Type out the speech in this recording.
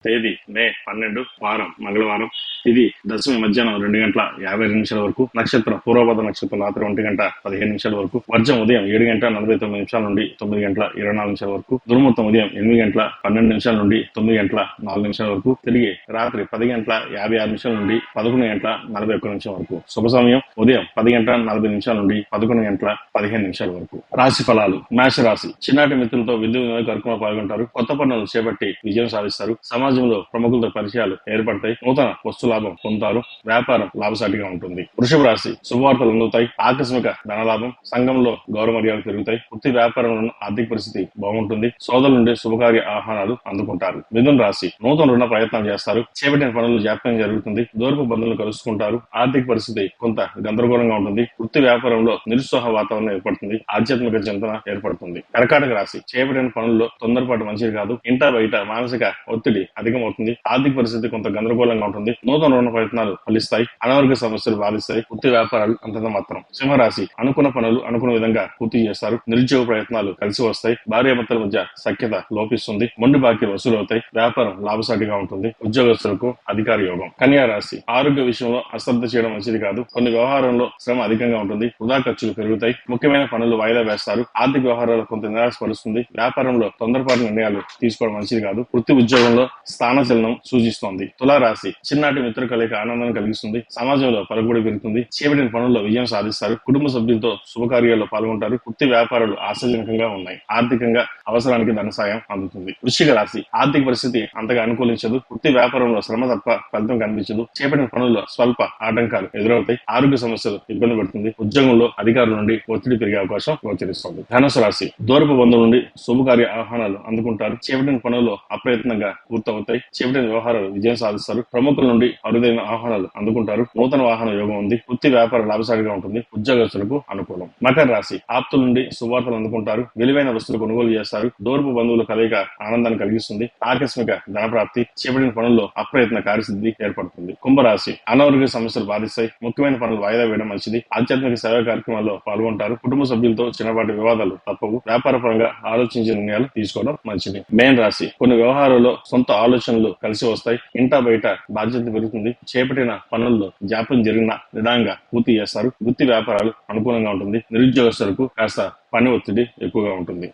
తేదీ మే 12, వారం మంగళవారం. ఇది దశమి మధ్యాహ్నం 2:52 వరకు. నక్షత్రం పూర్వభద్ర నక్షత్రం రాత్రి 1:15 వరకు. వర్జం ఉదయం 7:49 నుండి 9:24 వరకు. దుర్ముహూర్తం ఉదయం 8:12 నుండి 9:04 వరకు. తిరిగి రాత్రి 10:56 నుండి 11:41 వరకు. శుభ సమయం ఉదయం 10:40 నుండి 11:15 వరకు. రాశి ఫలాలు. మేష రాశి. చిన్నాటి మిత్రులతో విందు వినోద కార్యక్రమంలో పాల్గొంటారు. కొత్త పనులు చేపట్టి విజయం సాధిస్తారు. సమాజంలో ప్రముఖులతో పరిచయాలు ఏర్పడతాయి. నూతన వస్తు లాభం పొందుతారు. వ్యాపారం లాభసాటిగా ఉంటుంది. వృషభ రాశి. శుభవార్తలు అందుతాయి. ఆకస్మిక ధనలాభం. సంఘంలో గౌరవ మర్యాదలు పెరుగుతాయి. వృత్తి వ్యాపారంలో ఆర్థిక పరిస్థితి బాగుంటుంది. సోదరుల నుండి శుభకార్య ఆహ్వానాలు అందుకుంటారు. మిథున రాశి. నూతన రుణ ప్రయత్నం చేస్తారు. చేపట్టిన పనులు జాప్యం జరుగుతుంది. దూరపు బంధువులు కలుసుకుంటారు. ఆర్థిక పరిస్థితి కొంత గందరగోళంగా ఉంటుంది. వృత్తి వ్యాపారంలో నిరుత్సాహ వాతావరణం ఏర్పడుతుంది. ఆధ్యాత్మిక చింతన ఏర్పడుతుంది. కర్కాటక రాశి. చేపట్టిన పనుల్లో తొందరపాటు మంచిది కాదు. ఇంటా బయట మానసిక ఒత్తిడి అధికమవుతుంది. ఆర్థిక పరిస్థితి కొంత గందరగోళంగా ఉంటుంది. నూతన రుణ ప్రయత్నాలు ఫలిస్తాయి. అనారోగ్య సమస్యలు బాధిస్తాయి. వృత్తి వ్యాపారాలు అంతంత మాత్రం. సింహరాశి. అనుకున్న పనులు అనుకున్న విధంగా పూర్తి చేస్తారు. నిరుద్యోగ ప్రయత్నాలు కలిసి వస్తాయి. భార్యాభర్తల మధ్య సఖ్యత లోపిస్తుంది. మొండి బాకీలు వసూలవుతాయి. వ్యాపారం లాభసాటిగా ఉంటుంది. ఉద్యోగస్తులకు అధికార యోగం. కన్యా రాశి. ఆరోగ్య విషయంలో అశ్రద్ధ చేయడం మంచిది కాదు. కొన్ని వ్యవహారంలో శ్రమ అధికంగా ఉంటుంది. వృధా ఖర్చులు పెరుగుతాయి. ముఖ్యమైన పనులు వాయిదా వేస్తారు. ఆర్థిక వ్యవహారాలు కొంత నిరాశపరుస్తుంది. వ్యాపారంలో తొందరపాటు నిర్ణయాలు తీసుకోవడం మంచిది కాదు. వృత్తి ఉద్యోగంలో స్థానచలనం సూచిస్తోంది. తులారాశి. చిన్నాటి మిత్ర కలయిక ఆనందాన్ని కలిగిస్తుంది. సమాజంలో పలుకుబడి పెరుగుతుంది. చేపట్టిన పనుల్లో విజయం సాధిస్తారు. కుటుంబ సభ్యులతో శుభకార్యాల్లో పాల్గొంటారు. వృత్తి వ్యాపారాలు ఆశాజనకంగా ఉన్నాయి. ఆర్థికంగా అవసరానికి ధన సాయం అందుతుంది. వృశ్చిక రాశి. ఆర్థిక పరిస్థితి అంతగా అనుకూలించదు. వృత్తి వ్యాపారంలో శ్రమ తప్ప ఫలితం కనిపించదు. చేపట్టిన పనుల్లో స్వల్ప ఆటంకాలు ఎదురవుతాయి. ఆరోగ్య సమస్యలు ఇబ్బంది పడుతుంది. ఉద్యోగంలో అధికారుల నుండి ఒత్తిడి పెరిగే అవకాశం గోచరిస్తుంది. ధనుసు రాశి. దూరపు బంధువుల నుండి శుభకార్య ఆహ్వానాలు అందుకుంటారు. చేపట్టిన పనుల్లో అప్రయత్నంగా పూర్తవుతాయి. చేపట్టిన వ్యవహారాలు విజయం సాధిస్తారు. ప్రముఖుల నుండి అరుదైన ఆహ్వానాలు అందుకుంటారు. నూతన వాహన యోగం ఉంది. వృత్తి వ్యాపార లాభసాటిగా ఉంటుంది. ఉద్యోగస్తులకు అనుకూలం. మకర రాశి. ఆప్తుల నుండి శుభవార్తలు అందుకుంటారు. విలువైన వస్తువులు కొనుగోలు చేస్తారు. దూరపు బంధువుల కలయిక ఆనందాన్ని కలిగిస్తుంది. ఆకస్మిక ధనప్రాప్తి. చేపట్టిన పనుల్లో అప్రయత్న కార్యసిద్ధి ఏర్పడుతుంది. కుంభరాశి. అనారోగ్య సమస్యలు బాధిస్తాయి. ముఖ్యమైన పనులు వాయిదా వేయడం మంచిది. ఆధ్యాత్మిక సేవా కార్యక్రమాల్లో పాల్గొంటారు. కుటుంబ సభ్యులతో చిన్నపాటి వివాదాలు తప్పవు. వ్యాపార పరంగా ఆలోచించే నిర్ణయాలు తీసుకోవడం మంచిది. మేన్ రాశి. కొన్ని వ్యవహారాల్లో సొంత ఆలోచనలు కలిసి వస్తాయి. ఇంటా బయట బాధ్యత పెరుగుతుంది. చేపట్టిన పనుల్లో జాప్యం జరిగిన నిదానంగా పూర్తి చేస్తారు. వృత్తి వ్యాపారాలు అనుకూలంగా ఉంటుంది. నిరుద్యోగస్తులకు కాస్త పని ఒత్తిడి ఎక్కువగా ఉంటుంది.